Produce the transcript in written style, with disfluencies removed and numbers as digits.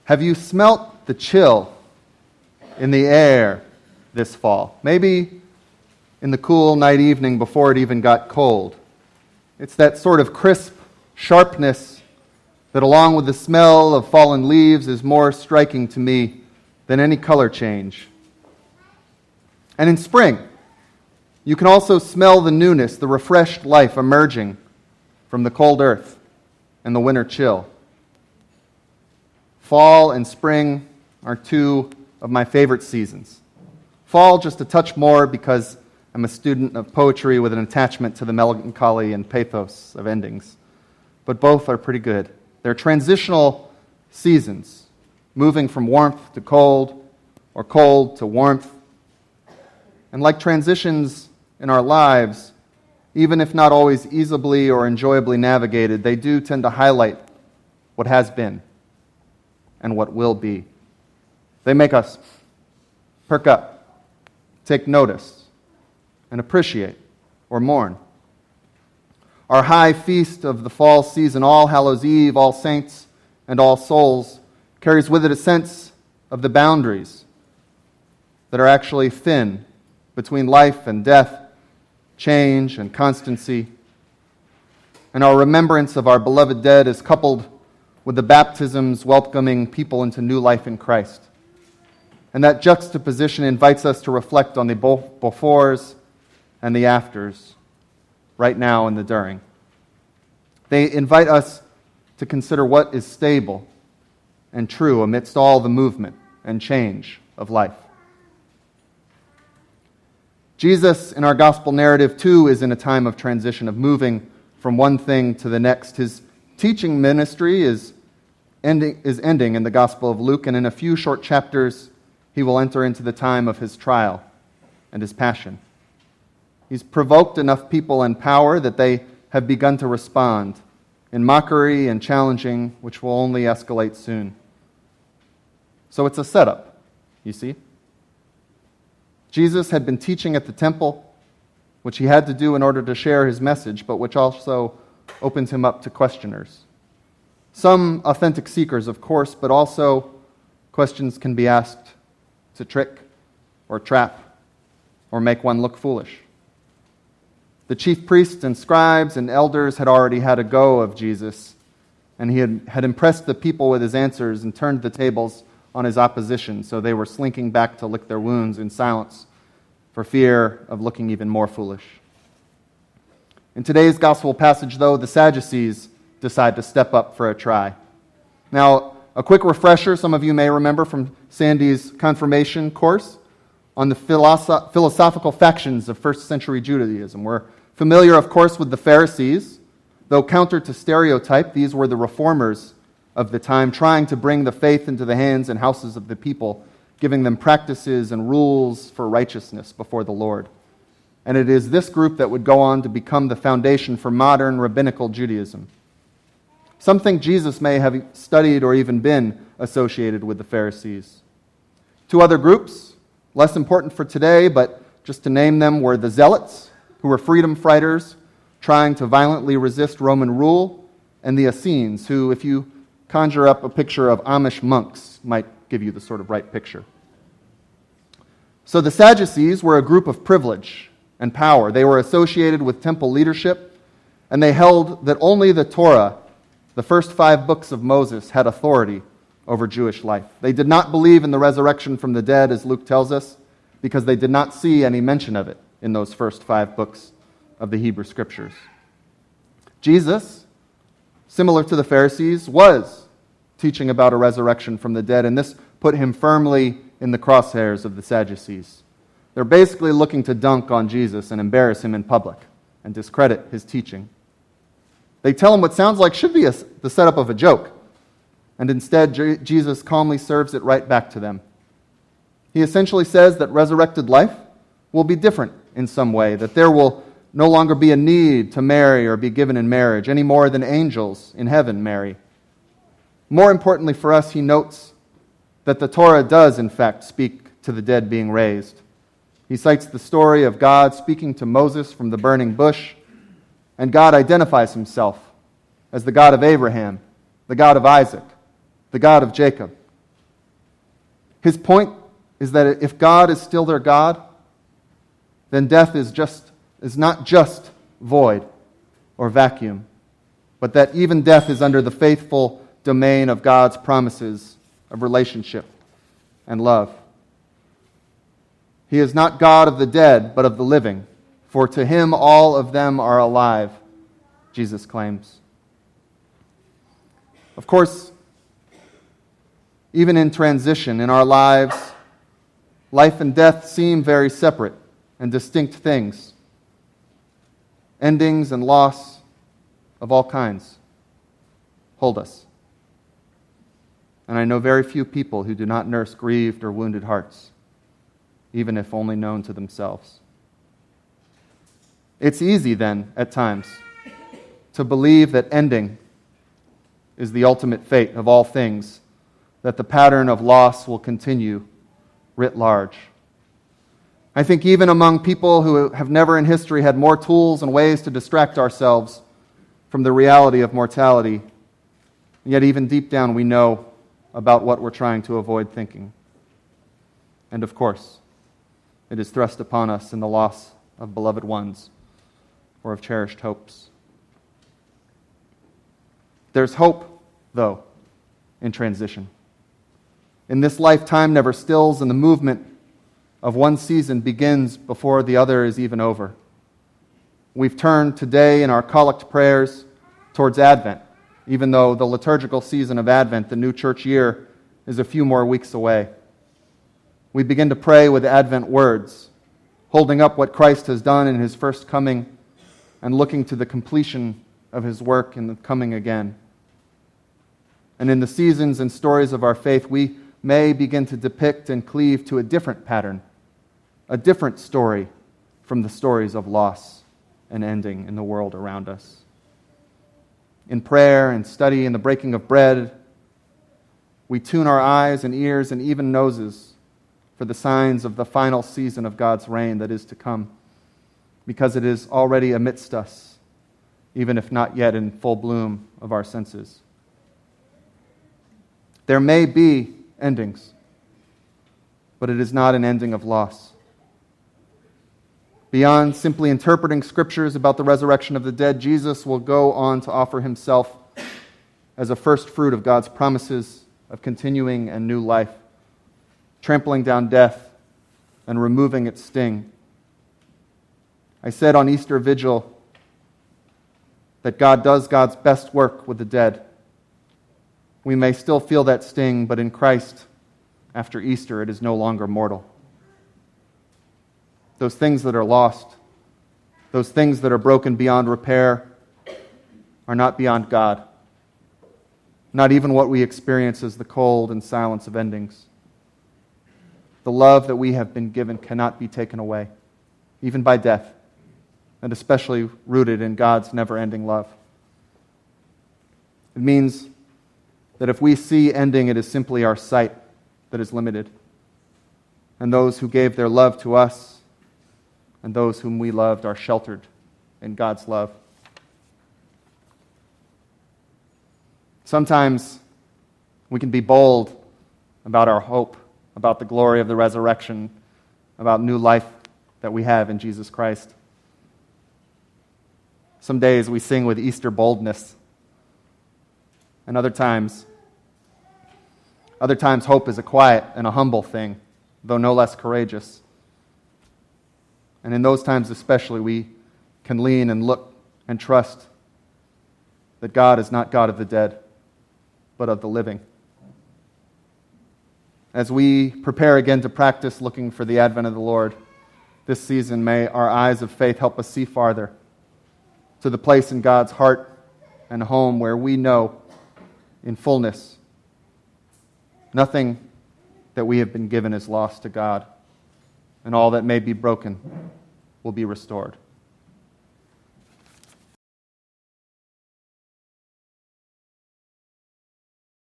Have you smelt the chill in the air this fall? Maybe in the cool night evening before it even got cold. It's that sort of crisp sharpness that, along with the smell of fallen leaves, is more striking to me than any color change. And in spring, you can also smell the newness, the refreshed life emerging from the cold earth and the winter chill. Fall and spring are two of my favorite seasons. Fall just a touch more because I'm a student of poetry with an attachment to the melancholy and pathos of endings. But both are pretty good. They're transitional seasons, moving from warmth to cold, or cold to warmth. And like transitions in our lives, even if not always easily or enjoyably navigated, they do tend to highlight what has been and what will be. They make us perk up, take notice, and appreciate or mourn. Our high feast of the fall season, All Hallows Eve, All Saints, and All Souls, carries with it a sense of the boundaries that are actually thin between life and death, change and constancy. And our remembrance of our beloved dead is coupled with the baptisms welcoming people into new life in Christ. And that juxtaposition invites us to reflect on the befores and the afters, right now and the during. They invite us to consider what is stable and true amidst all the movement and change of life. Jesus, in our gospel narrative, too, is in a time of transition, of moving from one thing to the next. His teaching ministry is ending in the Gospel of Luke, and in a few short chapters, he will enter into the time of his trial and his passion. He's provoked enough people and power that they have begun to respond in mockery and challenging, which will only escalate soon. So it's a setup, you see. Jesus had been teaching at the temple, which he had to do in order to share his message, but which also opens him up to questioners. Some authentic seekers, of course, but also questions can be asked to trick or trap or make one look foolish. The chief priests and scribes and elders had already had a go of Jesus, and he had impressed the people with his answers and turned the tables on his opposition, so they were slinking back to lick their wounds in silence for fear of looking even more foolish. In today's gospel passage, though, the Sadducees decide to step up for a try. Now, a quick refresher, some of you may remember from Sandy's confirmation course on the philosophical factions of first century Judaism. We're familiar, of course, with the Pharisees. Though counter to stereotype, these were the reformers of the time, trying to bring the faith into the hands and houses of the people, giving them practices and rules for righteousness before the Lord. And it is this group that would go on to become the foundation for modern rabbinical Judaism. Some think Jesus may have studied or even been associated with the Pharisees. Two other groups, less important for today, but just to name them, were the Zealots, who were freedom fighters trying to violently resist Roman rule, and the Essenes, who, if you conjure up a picture of Amish monks, might give you the sort of right picture. So the Sadducees were a group of privilege and power. They were associated with temple leadership, and they held that only the Torah, the first 5 books of Moses, had authority over Jewish life. They did not believe in the resurrection from the dead, as Luke tells us, because they did not see any mention of it in those first 5 books of the Hebrew Scriptures. Jesus, similar to the Pharisees, was teaching about a resurrection from the dead, and this put him firmly in the crosshairs of the Sadducees. They're basically looking to dunk on Jesus and embarrass him in public and discredit his teaching. They tell him what sounds like should be the setup of a joke, and instead Jesus calmly serves it right back to them. He essentially says that resurrected life will be different in some way, that there will no longer be a need to marry or be given in marriage, any more than angels in heaven marry. More importantly for us, he notes that the Torah does, in fact, speak to the dead being raised. He cites the story of God speaking to Moses from the burning bush, and God identifies himself as the God of Abraham, the God of Isaac, the God of Jacob, His point is that if God is still their God, then death is not just void or vacuum, but that even death is under the faithful domain of God's promises of relationship and love. He is not God of the dead, but of the living, for to him all of them are alive, Jesus claims. Of course, even in transition in our lives, life and death seem very separate and distinct things. Endings and loss of all kinds hold us. And I know very few people who do not nurse grieved or wounded hearts, even if only known to themselves. It's easy then, at times, to believe that ending is the ultimate fate of all things, that the pattern of loss will continue writ large. I think even among people who have never in history had more tools and ways to distract ourselves from the reality of mortality, yet even deep down we know about what we're trying to avoid thinking. And of course, it is thrust upon us in the loss of beloved ones or of cherished hopes. There's hope, though, in transition. In this lifetime never stills, and the movement of one season begins before the other is even over. We've turned today in our collect prayers towards Advent, even though the liturgical season of Advent, the new church year, is a few more weeks away. We begin to pray with Advent words, holding up what Christ has done in his first coming and looking to the completion of his work in the coming again. And in the seasons and stories of our faith, we may begin to depict and cleave to a different pattern, a different story from the stories of loss and ending in the world around us. In prayer and study and the breaking of bread, we tune our eyes and ears and even noses for the signs of the final season of God's reign that is to come, because it is already amidst us, even if not yet in full bloom of our senses. There may be endings, but it is not an ending of loss. Beyond simply interpreting scriptures about the resurrection of the dead, Jesus will go on to offer himself as a first fruit of God's promises of continuing and new life, trampling down death and removing its sting. I said on Easter Vigil that God does God's best work with the dead. We may still feel that sting, but in Christ, after Easter, it is no longer mortal. Those things that are lost, those things that are broken beyond repair, are not beyond God. Not even what we experience as the cold and silence of endings. The love that we have been given cannot be taken away, even by death, and especially rooted in God's never-ending love. It means that if we see ending, it is simply our sight that is limited. And those who gave their love to us and those whom we loved are sheltered in God's love. Sometimes we can be bold about our hope, about the glory of the resurrection, about new life that we have in Jesus Christ. Some days we sing with Easter boldness, and other times hope is a quiet and a humble thing, though no less courageous. And in those times especially, we can lean and look and trust that God is not God of the dead, but of the living. As we prepare again to practice looking for the advent of the Lord this season, may our eyes of faith help us see farther to the place in God's heart and home where we know in fullness nothing that we have been given is lost to God, and all that may be broken will be restored.